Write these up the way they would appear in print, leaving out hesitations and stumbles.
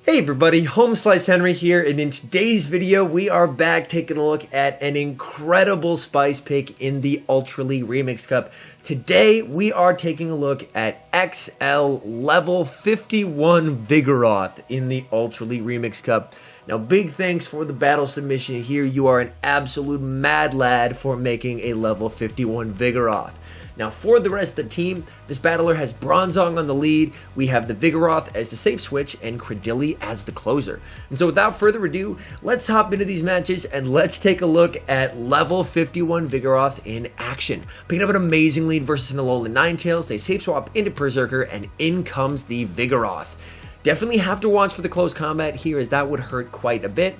Hey everybody, HomeSliceHenry here, and in today's video we are back taking a look at an incredible spice pick in the Ultra League Remix Cup. Today we are taking a look at XL level 51 VIGOROTH in the Ultra League Remix Cup. Now big thanks for the battle submission here. You are an absolute mad lad for making a level 51 VIGOROTH. Now for the rest of the team, this battler has Bronzong on the lead, we have the VIGOROTH as the safe switch, and Credilli as the closer. And so without further ado, let's hop into these matches and let's take a look at level 51 VIGOROTH in action. Picking up an amazing lead versus an Alolan Ninetales, they safe swap into Berserker, and in comes the VIGOROTH. Definitely have to watch for the close combat here, as that would hurt quite a bit.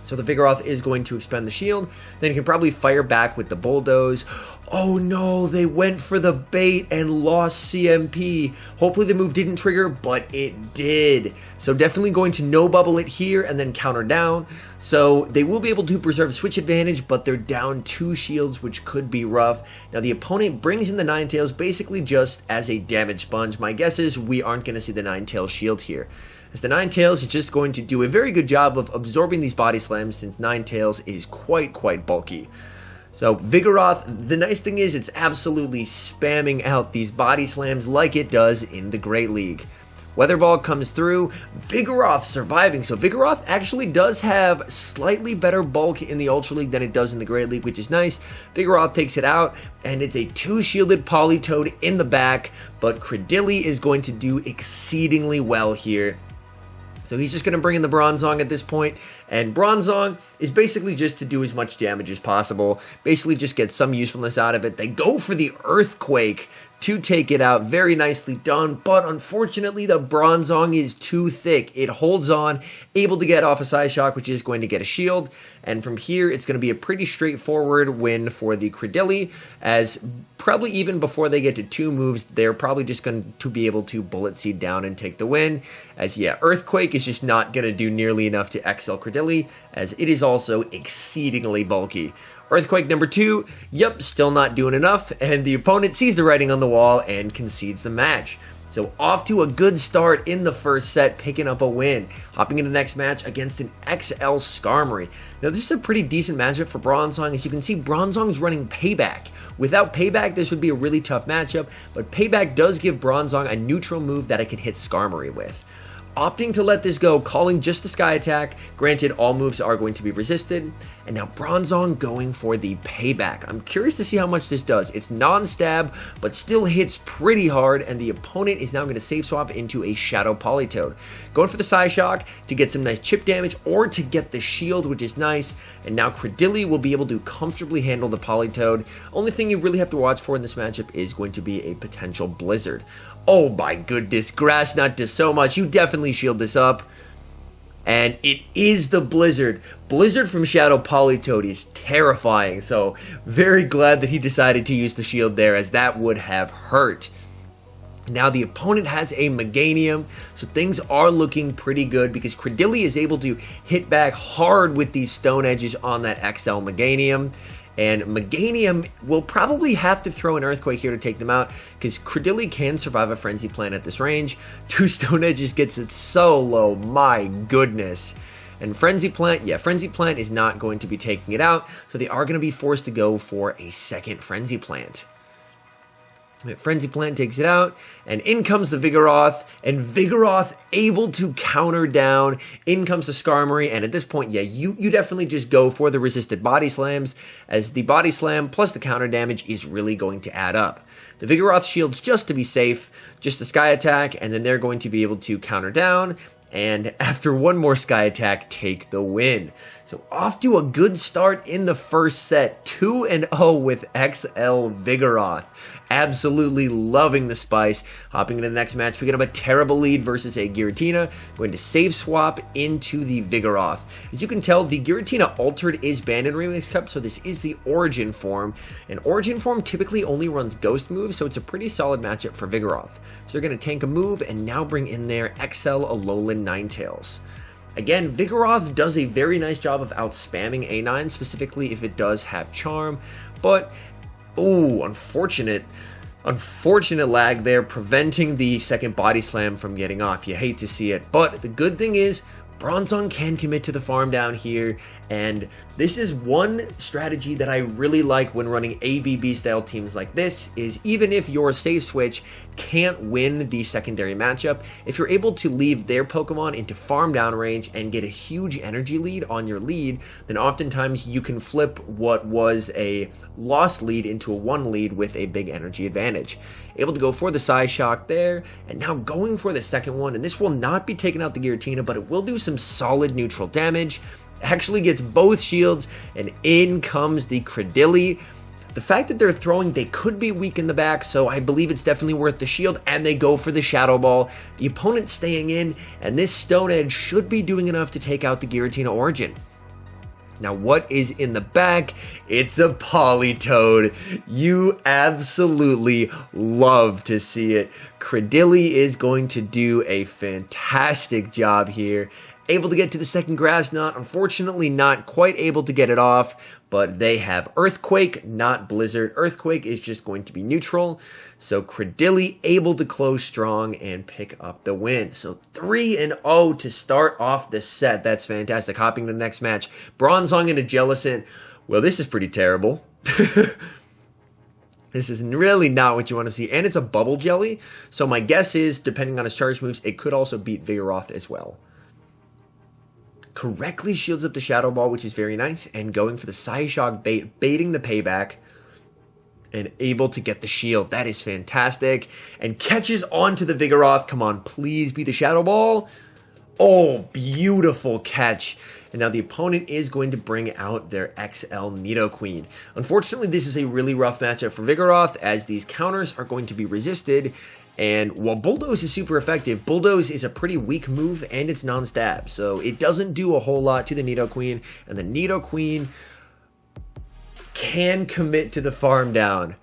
So the VIGOROTH is going to expend the shield, then he can probably fire back with the Bulldoze. Oh no, they went for the bait and lost CMP. Hopefully the move didn't trigger, but it did. So definitely going to no bubble it here and then counter down. So they will be able to preserve switch advantage, but they're down 2 shields, which could be rough. Now the opponent brings in the Ninetales basically just as a damage sponge. My guess is we aren't going to see the Ninetales shield here, as the Ninetales is just going to do a very good job of absorbing these body slams, since Ninetales is quite bulky. So VIGOROTH, the nice thing is it's absolutely spamming out these body slams like it does in the Great League. Weather Ball comes through, VIGOROTH surviving. So VIGOROTH actually does have slightly better bulk in the Ultra League than it does in the Great League, which is nice. VIGOROTH takes it out, and it's a 2-shielded Politoed in the back, but Credilli is going to do exceedingly well here. So he's just going to bring in the Bronzong at this point, and Bronzong is basically just to do as much damage as possible, basically just get some usefulness out of it. They go for the Earthquake to take it out, very nicely done, but unfortunately the Bronzong is too thick. It holds on, able to get off a Psyshock, which is going to get a shield, and from here it's going to be a pretty straightforward win for the Credilli, as probably even before they get to 2 moves, they're probably just going to be able to Bullet Seed down and take the win, as yeah, Earthquake is just not going to do nearly enough to XL Credilli, as it is also exceedingly bulky. Earthquake number 2, yep, still not doing enough, and the opponent sees the writing on the wall and concedes the match. So off to a good start in the first set, picking up a win. Hopping into the next match against an XL Skarmory. Now this is a pretty decent matchup for Bronzong. As you can see, Bronzong's running Payback. Without Payback, this would be a really tough matchup, but Payback does give Bronzong a neutral move that I could hit Skarmory with. Opting to let this go, calling just the Sky Attack. Granted, all moves are going to be resisted. And now Bronzong going for the Payback. I'm curious to see how much this does. It's non-stab, but still hits pretty hard, and the opponent is now going to safe swap into a Shadow Politoed. Going for the Psyshock to get some nice chip damage, or to get the shield, which is nice. And now Credilli will be able to comfortably handle the Politoed. Only thing you really have to watch for in this matchup is going to be a potential Blizzard. Oh my goodness, Grass Knot does so much. You definitely shield this up. And it is the Blizzard. Blizzard from Shadow Politoed is terrifying. So very glad that he decided to use the shield there, as that would have hurt. Now the opponent has a Meganium, so things are looking pretty good, because Credilli is able to hit back hard with these Stone Edges on that XL Meganium. And Meganium will probably have to throw an Earthquake here to take them out, because Credilli can survive a Frenzy Plant at this range. 2 Stone Edges gets it so low, my goodness. And Frenzy Plant, yeah, Frenzy Plant is not going to be taking it out, so they are going to be forced to go for a second Frenzy Plant. Frenzy Plant takes it out, and in comes the VIGOROTH, and VIGOROTH able to counter down. In comes the Skarmory, and at this point, yeah, you definitely just go for the resisted body slams, as the body slam plus the counter damage is really going to add up. The VIGOROTH shields just to be safe, just the Sky Attack, and then they're going to be able to counter down, and after one more Sky Attack, take the win. So off to a good start in the first set, 2-0 with XL VIGOROTH. Absolutely loving the spice. Hopping into the next match, picking up a terrible lead versus a Giratina. Going to save swap into the VIGOROTH. As you can tell, the Giratina Altered is banned in Remix Cup, so this is the Origin form. And Origin form typically only runs Ghost moves, so it's a pretty solid matchup for VIGOROTH. So they're going to tank a move and now bring in their XL Alolan Ninetales. Again, VIGOROTH does a very nice job of out-spamming A9, specifically if it does have Charm, but oh, unfortunate Unfortunate lag there, preventing the second body slam from getting off. You hate to see it, but the good thing is Bronzong can commit to the farm down here, and this is one strategy that I really like when running ABB style teams like this, is even if your safe switch can't win the secondary matchup, if you're able to leave their Pokemon into farm down range and get a huge energy lead on your lead, then oftentimes you can flip what was a lost lead into a 1 lead with a big energy advantage. Able to go for the Psy Shock there, and now going for the second one, and this will not be taking out the Giratina, but it will do some solid neutral damage. Actually gets both shields, and in comes the Credilli. The fact that they're throwing, they could be weak in the back, so I believe it's definitely worth the shield, and they go for the Shadow Ball. The opponent staying in, and this Stone Edge should be doing enough to take out the Giratina Origin. Now, what is in the back? It's a Politoed. You absolutely love to see it. Credilli is going to do a fantastic job here. Able to get to the second Grass Knot. Unfortunately, not quite able to get it off, but they have Earthquake, not Blizzard. Earthquake is just going to be neutral. So Credilli able to close strong and pick up the win. So 3-0 to start off the set. That's fantastic. Hopping to the next match. Bronzong into Jellicent. Well, this is pretty terrible. This is really not what you want to see. And it's a Bubble Jelly. So my guess is, depending on his charge moves, it could also beat Vigoroth as well. Correctly shields up the Shadow Ball, which is very nice, and going for the Psyshock bait, baiting the payback, and able to get the shield. That is fantastic. And catches onto the Vigoroth. Come on, please be the Shadow Ball. Oh, beautiful catch. And now the opponent is going to bring out their XL Nidoqueen. Unfortunately, this is a really rough matchup for Vigoroth, as these counters are going to be resisted. And while Bulldoze is super effective, Bulldoze is a pretty weak move, and it's non-stab. So it doesn't do a whole lot to the Nidoqueen, and the Nidoqueen can commit to the farm down.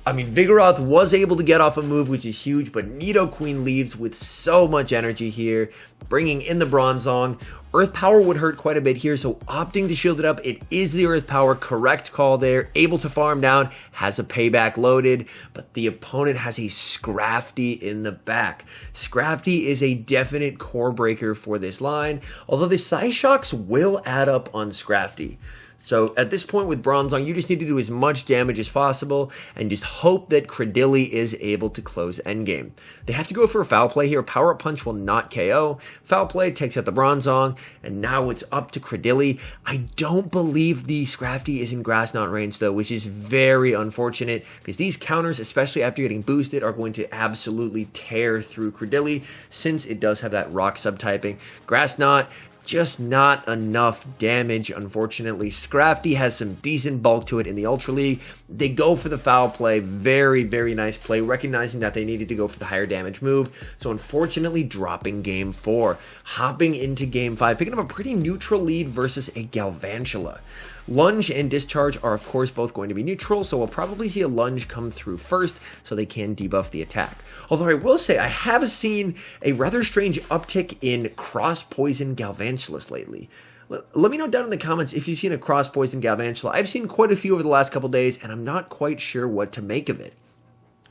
I mean, Vigoroth was able to get off a move, which is huge, but Nidoqueen leaves with so much energy here, bringing in the Bronzong. Earth Power would hurt quite a bit here, so opting to shield it up. It is the Earth Power, correct call there. Able to farm down, has a payback loaded, but the opponent has a Scrafty in the back. Scrafty is a definite core breaker for this line, although the Psyshocks will add up on Scrafty. So at this point with Bronzong, you just need to do as much damage as possible and just hope that Credilli is able to close endgame. They have to go for a Foul Play here. Power Up Punch will not KO. Foul Play takes out the Bronzong, and now it's up to Credilli. I don't believe the Scrafty is in Grass Knot range though, which is very unfortunate because these counters, especially after getting boosted, are going to absolutely tear through Credilli since it does have that Rock subtyping. Grass Knot, just not enough damage, unfortunately. Scrafty has some decent bulk to it in the Ultra League. They go for the Foul Play. Very, very nice play, recognizing that they needed to go for the higher damage move. So unfortunately, dropping Game 4. Hopping into Game 5, picking up a pretty neutral lead versus a Galvantula. Lunge and Discharge are, of course, both going to be neutral, so we'll probably see a Lunge come through first so they can debuff the attack. Although I will say, I have seen a rather strange uptick in cross-poison Galvantulas lately. Let me know down in the comments if you've seen a cross-poison Galvantula. I've seen quite a few over the last couple days, and I'm not quite sure what to make of it.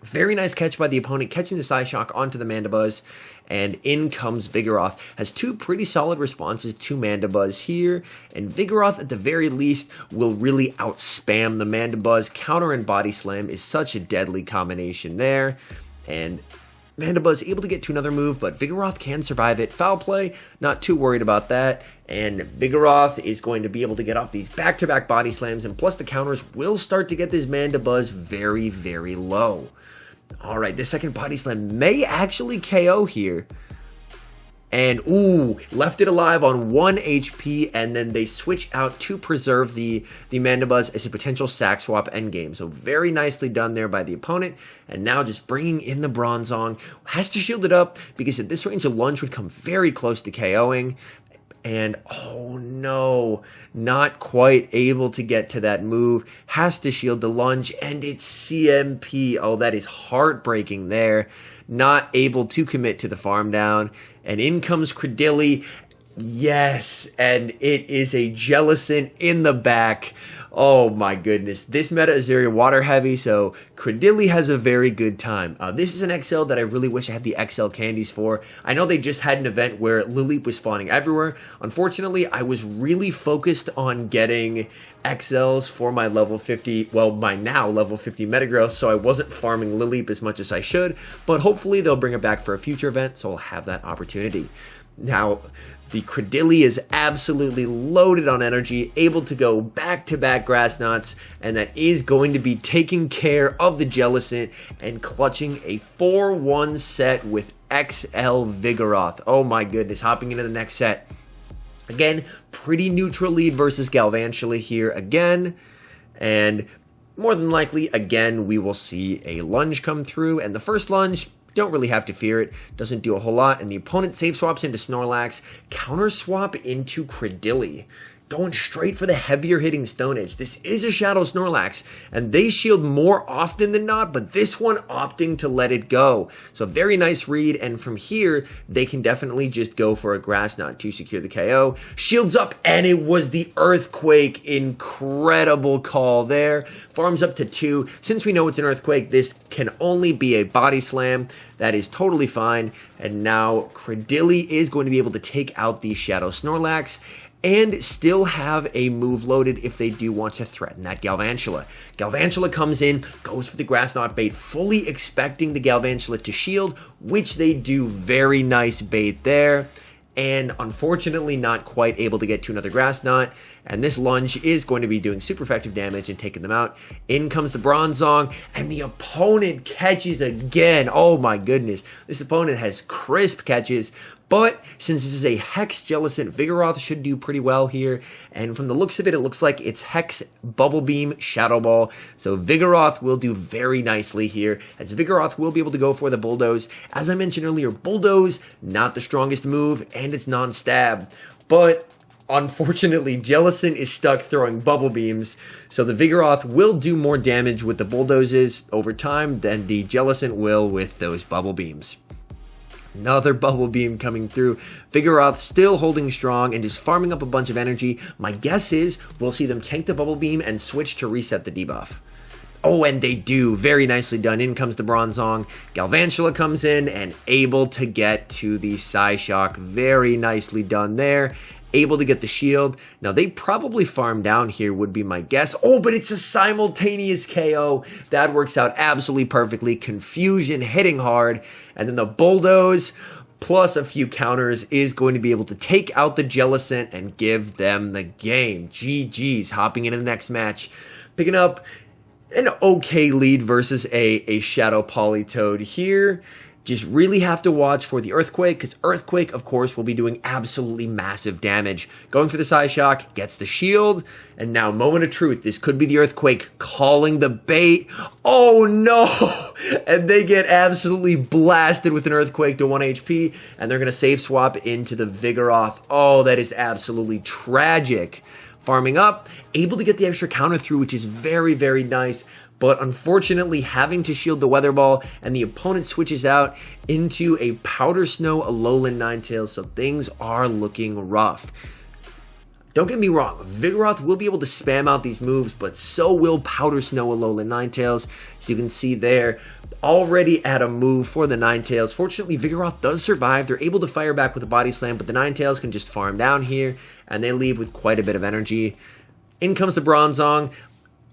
Very nice catch by the opponent, catching the Psyshock onto the Mandibuzz, and in comes Vigoroth. Has two pretty solid responses to Mandibuzz here, and Vigoroth at the very least will really outspam the Mandibuzz. Counter and Body Slam is such a deadly combination there, and Mandibuzz able to get to another move, but Vigoroth can survive it. Foul Play, not too worried about that, and Vigoroth is going to be able to get off these back-to-back Body Slams, and plus the counters will start to get this Mandibuzz very, very low. Alright, the second Body Slam may actually KO here. And, ooh, left it alive on 1 HP, and then they switch out to preserve the Mandibuzz as a potential sack swap endgame. So very nicely done there by the opponent. And now just bringing in the Bronzong. Has to shield it up, because at this range, a Lunge would come very close to KOing. And, oh no, not quite able to get to that move. Has to shield the Lunge, and it's CMP. Oh, that is heartbreaking there. Not able to commit to the farm down. And in comes Credilli. Yes, and it is a Jellicent in the back. Oh my goodness. This meta is very water heavy, so Credilli has a very good time. This is an XL that I really wish I had the XL candies for. I know they just had an event where Lileep was spawning everywhere. Unfortunately, I was really focused on getting XLs for my level 50, well, my now level 50 Metagross, so I wasn't farming Lileep as much as I should, but hopefully they'll bring it back for a future event, so I'll have that opportunity. Now, the Credilli is absolutely loaded on energy, able to go back-to-back Grass Knots, and that is going to be taking care of the Jellicent and clutching a 4-1 set with XL Vigoroth. Oh my goodness, hopping into the next set. Again, pretty neutral lead versus Galvantula here again, and more than likely, again, we will see a lunge come through, and the first lunge, don't really have to fear it, doesn't do a whole lot, and the opponent save swaps into Snorlax, counter swap into Credilli, going straight for the heavier hitting Stone Edge. This is a Shadow Snorlax, and they shield more often than not, but this one opting to let it go. So very nice read, and from here, they can definitely just go for a Grass Knot to secure the KO. Shields up, and it was the Earthquake. Incredible call there. Farms up to 2. Since we know it's an Earthquake, this can only be a Body Slam. That is totally fine, and now Credilli is going to be able to take out the Shadow Snorlax, and still have a move loaded if they do want to threaten that Galvantula. Galvantula comes in, goes for the Grass Knot bait, fully expecting the Galvantula to shield, which they do. Very nice bait there, and unfortunately not quite able to get to another Grass Knot, and this lunge is going to be doing super effective damage and taking them out. In comes the Bronzong, and the opponent catches again. Oh my goodness, this opponent has crisp catches, but since this is a Hex Jellicent, Vigoroth should do pretty well here. And from the looks of it, it looks like it's Hex, Bubble Beam, Shadow Ball. So Vigoroth will do very nicely here, as Vigoroth will be able to go for the Bulldoze. As I mentioned earlier, Bulldoze, not the strongest move, and it's non-stab. But unfortunately, Jellicent is stuck throwing Bubble Beams, so the Vigoroth will do more damage with the Bulldozes over time than the Jellicent will with those Bubble Beams. Another Bubble Beam coming through. Vigoroth still holding strong and just farming up a bunch of energy. My guess is we'll see them tank the Bubble Beam and switch to reset the debuff. Oh, and they do. Very nicely done. In comes the Bronzong. Galvantula comes in and able to get to the Psyshock. Very nicely done there. Able to get the shield. Now, they probably farm down here would be my guess. Oh, but it's a simultaneous KO. That works out absolutely perfectly. Confusion hitting hard. And then the Bulldoze plus a few counters is going to be able to take out the Jellicent and give them the game. GG's. Hopping into the next match. Picking up an okay lead versus a Shadow Politoed here. Just really have to watch for the Earthquake, because Earthquake, of course, will be doing absolutely massive damage. Going for the Psyshock, gets the shield, and now, moment of truth, this could be the Earthquake calling the bait. Oh no! And they get absolutely blasted with an Earthquake to 1 HP, and they're going to save swap into the Vigoroth. Oh, that is absolutely tragic. Farming up, able to get the extra counter through, which is very, very nice. But unfortunately having to shield the Weather Ball, and the opponent switches out into a Powder Snow Alolan Ninetales, so things are looking rough. Don't get me wrong, Vigoroth will be able to spam out these moves, but so will Powder Snow Alolan Ninetales. So you can see there, already at a move for the Ninetales. Fortunately, Vigoroth does survive. They're able to fire back with a Body Slam, but the Ninetales can just farm down here, and they leave with quite a bit of energy. In comes the Bronzong.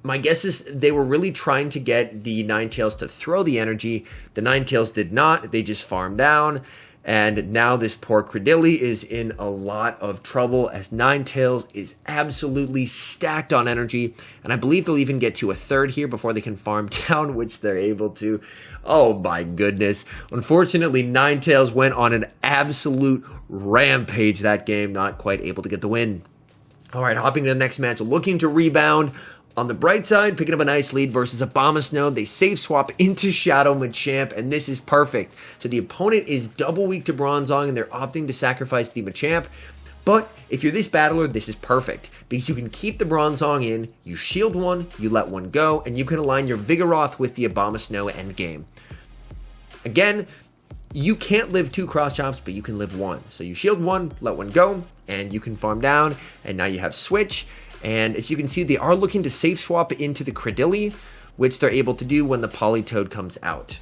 My guess is they were really trying to get the Ninetales to throw the energy. The Ninetales did not. They just farmed down. And now this poor Credilli is in a lot of trouble, as Ninetales is absolutely stacked on energy. And I believe they'll even get to a third here before they can farm down, which they're able to. Oh my goodness. Unfortunately, Ninetales went on an absolute rampage that game, not quite able to get the win. All right, hopping to the next match, looking to rebound. On the bright side, picking up a nice lead versus Abomasnow. They save swap into Shadow Machamp, and this is perfect. So the opponent is double weak to Bronzong, and they're opting to sacrifice the Machamp. But if you're this battler, this is perfect, because you can keep the Bronzong in, you shield one, you let one go, and you can align your Vigoroth with the Abomasnow endgame. Again, you can't live 2 cross chops, but you can live 1. So you shield one, let one go, and you can farm down, and now you have switch. And as you can see, they are looking to safe swap into the Credilli, which they're able to do when the Politoed comes out.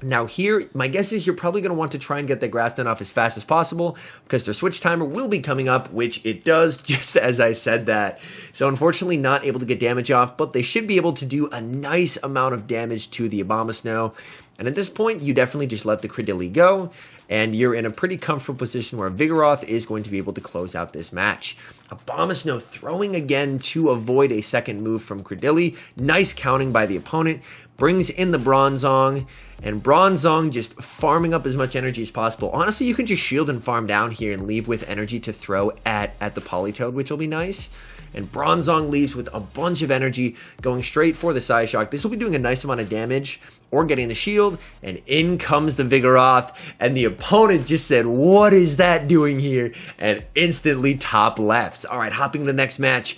Now here, my guess is you're probably going to want to try and get the Grass Knot off as fast as possible because their switch timer will be coming up, which it does just as I said that. So unfortunately not able to get damage off, but they should be able to do a nice amount of damage to the Abomasnow. And at this point, you definitely just let the Credilli go, and you're in a pretty comfortable position where Vigoroth is going to be able to close out this match. Abomasnow throwing again to avoid a second move from Credilli. Nice counting by the opponent. Brings in the Bronzong, and Bronzong just farming up as much energy as possible. Honestly, you can just shield and farm down here and leave with energy to throw at the Politoed, which will be nice. And Bronzong leaves with a bunch of energy going straight for the Psyshock. This will be doing a nice amount of damage or getting the shield, and in comes the Vigoroth, and the opponent just said, what is that doing here? And instantly top left. All right, hopping to the next match.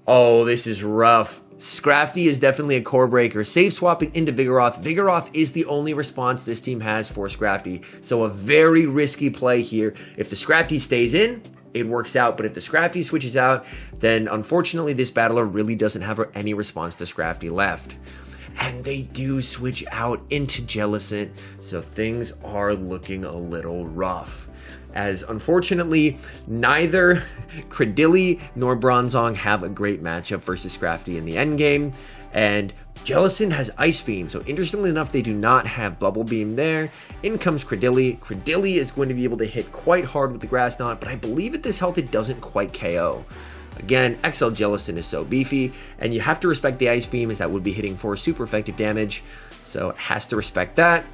Oh, this is rough. Scrafty is definitely a core breaker. Safe swapping into Vigoroth. Vigoroth is the only response this team has for Scrafty, so a very risky play here. If the Scrafty stays in, it works out, but if the Scrafty switches out, then unfortunately this battler really doesn't have any response to Scrafty left. And they do switch out into Jellicent, so things are looking a little rough. As unfortunately, neither Credilli nor Bronzong have a great matchup versus Scrafty in the endgame, and Jellicent has Ice Beam, so interestingly enough, they do not have Bubble Beam there. In comes Credilli. Credilli is going to be able to hit quite hard with the Grass Knot, but I believe at this health it doesn't quite KO. Again, XL Jellicent is so beefy, and you have to respect the Ice Beam as that would be hitting for super effective damage, so it has to respect that.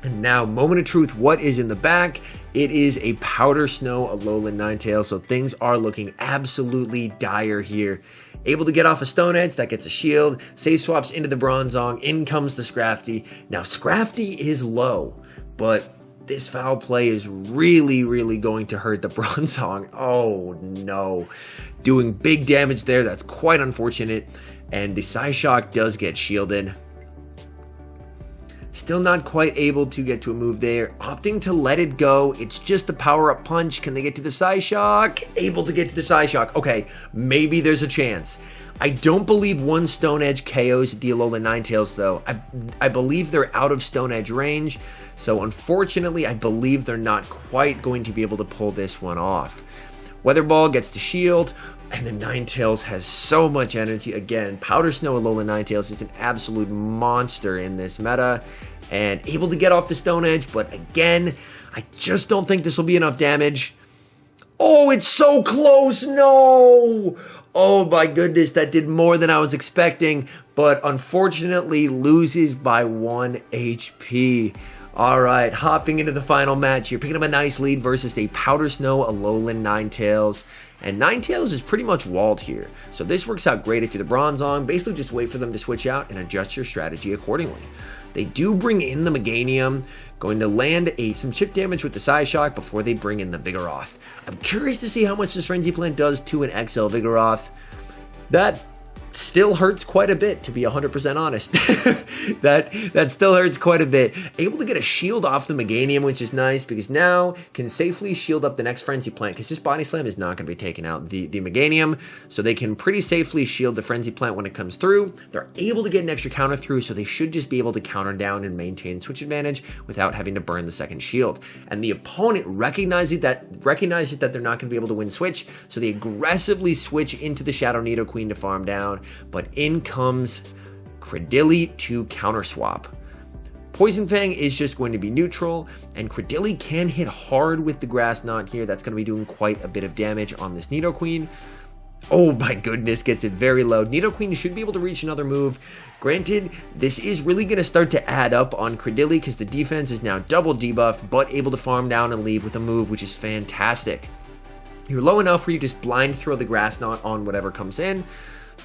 And now, moment of truth, what is in the back? It is a Powder Snow Alolan Ninetales, so things are looking absolutely dire here. Able to get off a Stone Edge, that gets a shield, safe swaps into the Bronzong, in comes the Scrafty. Now, Scrafty is low, but this foul play is really going to hurt the Bronzong. Oh no. Doing big damage there, that's quite unfortunate, and the Psyshock does get shielded. Still not quite able to get to a move there. Opting to let it go. It's just a power-up punch. Can they get to the Psyshock? Able to get to the Psyshock. Okay, maybe there's a chance. I don't believe one Stone Edge KOs the Alolan Ninetales, though. I believe they're out of Stone Edge range, so unfortunately, I believe they're not quite going to be able to pull this one off. Weather Ball gets the shield, and the Ninetales has so much energy. Again, Powder Snow Alolan Ninetales is an absolute monster in this meta, and able to get off the Stone Edge, but again, I just don't think this will be enough damage. Oh, it's so close, no! Oh my goodness, that did more than I was expecting, but unfortunately loses by 1 HP. Alright, hopping into the final match, you're picking up a nice lead versus a Powder Snow Alolan Ninetales. And Ninetales is pretty much walled here, so this works out great if you're the Bronzong. Basically just wait for them to switch out and adjust your strategy accordingly. They do bring in the Meganium, going to land some chip damage with the Psyshock before they bring in the Vigoroth. I'm curious to see how much this Frenzy Plant does to an XL Vigoroth. That still hurts quite a bit, to be 100% honest. that still hurts quite a bit. Able to get a shield off the Meganium, which is nice, because now can safely shield up the next Frenzy Plant, because this Body Slam is not going to be taking out the Meganium, so they can pretty safely shield the Frenzy Plant when it comes through. They're able to get an extra counter through, so they should just be able to counter down and maintain switch advantage without having to burn the second shield. And the opponent recognizes that they're not going to be able to win switch, so they aggressively switch into the Shadow Nidoqueen to farm down. But in comes Credilli to counter swap. Poison Fang is just going to be neutral, and Credilli can hit hard with the Grass Knot here. That's going to be doing quite a bit of damage on this Nidoqueen. Oh my goodness, gets it very low. Nidoqueen should be able to reach another move. Granted, this is really going to start to add up on Credilli because the defense is now double debuffed, but able to farm down and leave with a move, which is fantastic. You're low enough where you just blind throw the Grass Knot on whatever comes in.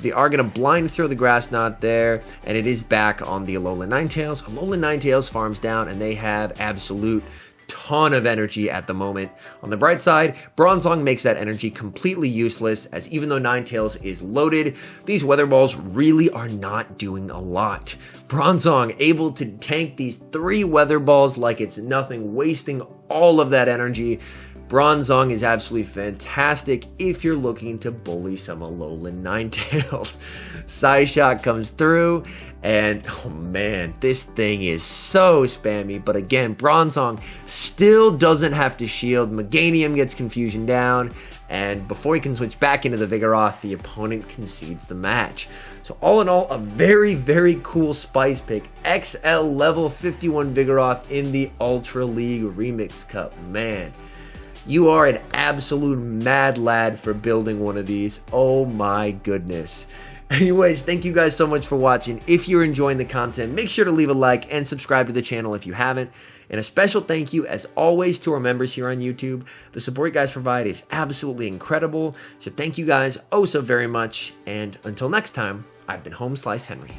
They are going to blind throw the Grass Knot there, and it is back on the Alolan Ninetales. Alolan Ninetales farms down, and they have absolute ton of energy at the moment. On the bright side, Bronzong makes that energy completely useless, as even though Ninetales is loaded, these Weather Balls really are not doing a lot. Bronzong able to tank these 3 Weather Balls like it's nothing, wasting all of that energy. Bronzong is absolutely fantastic if you're looking to bully some Alolan Ninetales. Psyshock comes through, and oh man, this thing is so spammy. But again, Bronzong still doesn't have to shield. Meganium gets Confusion down, and before he can switch back into the Vigoroth, the opponent concedes the match. So all in all, a very, very cool Spice pick. XL level 51 Vigoroth in the Ultra League Remix Cup. Man, you are an absolute mad lad for building one of these. Oh my goodness. Anyways, thank you guys so much for watching. If you're enjoying the content, make sure to leave a like and subscribe to the channel if you haven't. And a special thank you, as always, to our members here on YouTube. The support you guys provide is absolutely incredible. So thank you guys oh so very much. And until next time, I've been HomeSliceHenry.